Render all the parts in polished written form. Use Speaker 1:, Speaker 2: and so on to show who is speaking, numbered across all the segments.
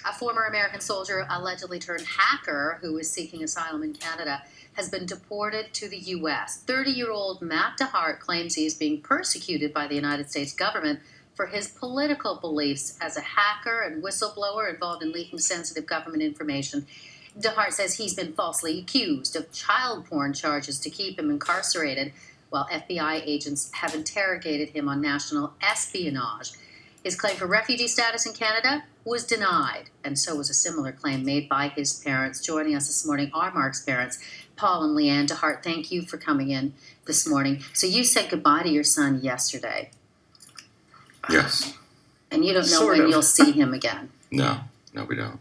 Speaker 1: A former American soldier, allegedly turned hacker, who is seeking asylum in Canada, has been deported to the U.S. 30-year-old Matt DeHart claims he is being persecuted by the United States government for his political beliefs as a hacker and whistleblower involved in leaking sensitive government information. DeHart says he's been falsely accused of child porn charges to keep him incarcerated, while FBI agents have interrogated him on national espionage. His claim for refugee status in Canada was denied, and so was a similar claim made by his parents. Joining us this morning are Mark's parents, Paul and Leann. DeHart, thank you for coming in this morning. So you said goodbye to your son yesterday.
Speaker 2: Yes.
Speaker 1: And you don't know when you'll see him again.
Speaker 2: No, we don't.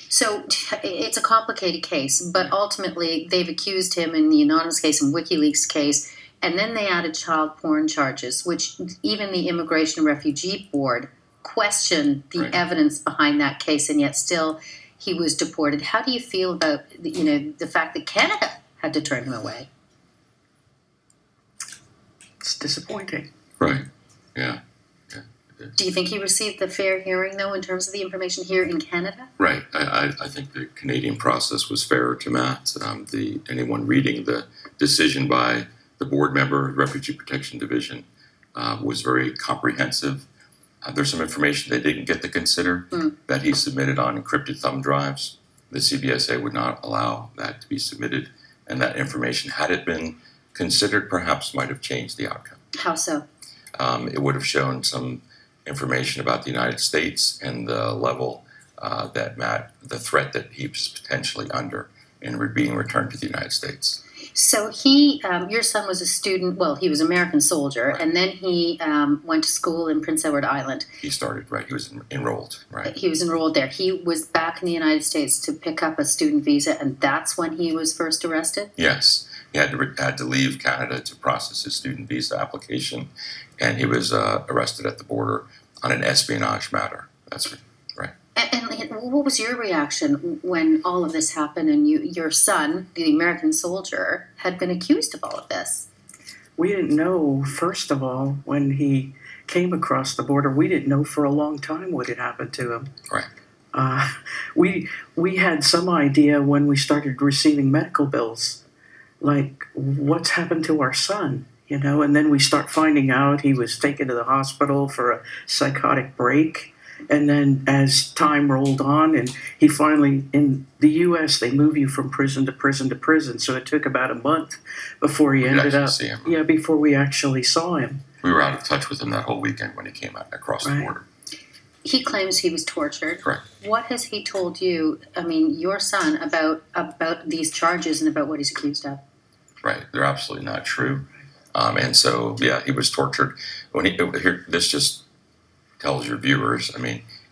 Speaker 1: So it's a complicated case, but ultimately they've accused him in the anonymous case and WikiLeaks case, and then they added child porn charges, which even the Immigration and Refugee Board questioned the evidence behind that case, and yet still he was deported. How do you feel about the fact that Canada had to turn him away?
Speaker 3: It's disappointing.
Speaker 2: Right. Yeah.
Speaker 1: Do you think he received the fair hearing, though, in terms of the information here in Canada?
Speaker 2: Right. I think the Canadian process was fairer to Matt. Anyone reading the decision by the board member, Refugee Protection Division, was very comprehensive. There's some information they didn't get to consider that he submitted on encrypted thumb drives. The CBSA would not allow that to be submitted, and that information, had it been considered, perhaps might have changed the outcome.
Speaker 1: How so?
Speaker 2: It would have shown some information about the United States and the level the threat that he was potentially under in being returned to the United States.
Speaker 1: So your son was a student, well, he was an American soldier, and then he went to school in Prince Edward Island.
Speaker 2: He started, he was enrolled,
Speaker 1: He was enrolled there. He was back in the United States to pick up a student visa, and that's when he was first arrested?
Speaker 2: Yes. He had to leave Canada to process his student visa application, and he was arrested at the border on an espionage matter. That's right.
Speaker 1: And what was your reaction when all of this happened and your son, the American soldier, had been accused of all of this?
Speaker 3: We didn't know, first of all, when he came across the border, we didn't know for a long time what had happened to him.
Speaker 2: Right.
Speaker 3: We had some idea when we started receiving medical bills, like what's happened to our son, and then we start finding out he was taken to the hospital for a psychotic break. And then as time rolled on, and he finally, in the U.S., they move you from prison to prison to prison. So it took about a month before he ended up, before we actually saw him.
Speaker 2: We were out of touch with him that whole weekend when he came out across the border.
Speaker 1: He claims he was tortured.
Speaker 2: Correct.
Speaker 1: What has he told you, your son, about these charges and about what he's accused of?
Speaker 2: Right. They're absolutely not true. And so, he was tortured. This just tells your viewers,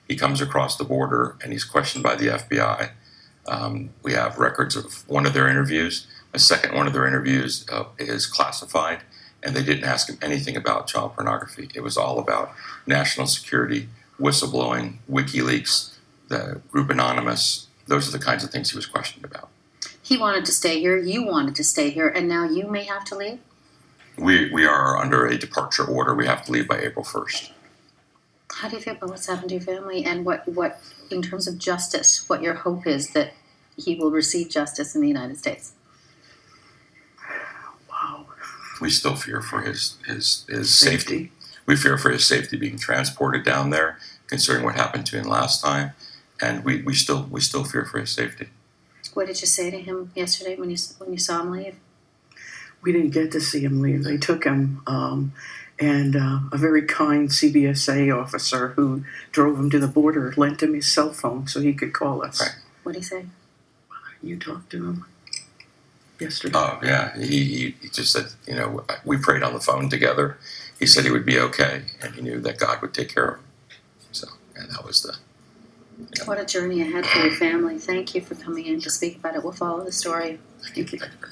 Speaker 2: he comes across the border and he's questioned by the FBI. We have records of one of their interviews. A second one of their interviews is classified, and they didn't ask him anything about child pornography. It was all about national security, whistleblowing, WikiLeaks, the group Anonymous. Those are the kinds of things he was questioned about.
Speaker 1: He wanted to stay here, you wanted to stay here, and now you may have to leave?
Speaker 2: We are under a departure order. We have to leave by April 1st.
Speaker 1: How do you feel about what's happened to your family, and what in terms of justice, what your hope is that he will receive justice in the United States?
Speaker 3: Wow.
Speaker 2: We still fear for his safety. We fear for his safety being transported down there, considering what happened to him last time, and we still fear for his safety.
Speaker 1: What did you say to him yesterday when you saw him leave?
Speaker 3: We didn't get to see him leave. They took him, and a very kind CBSA officer who drove him to the border lent him his cell phone so he could call us.
Speaker 2: Right.
Speaker 1: What did he say?
Speaker 3: You talked to him yesterday?
Speaker 2: Oh, yeah. He just said, we prayed on the phone together. He said he would be okay, and he knew that God would take care of him. So, that was the...
Speaker 1: What a journey ahead for your family. Thank you for coming in to speak about it. We'll follow the story.
Speaker 2: Thank you very much.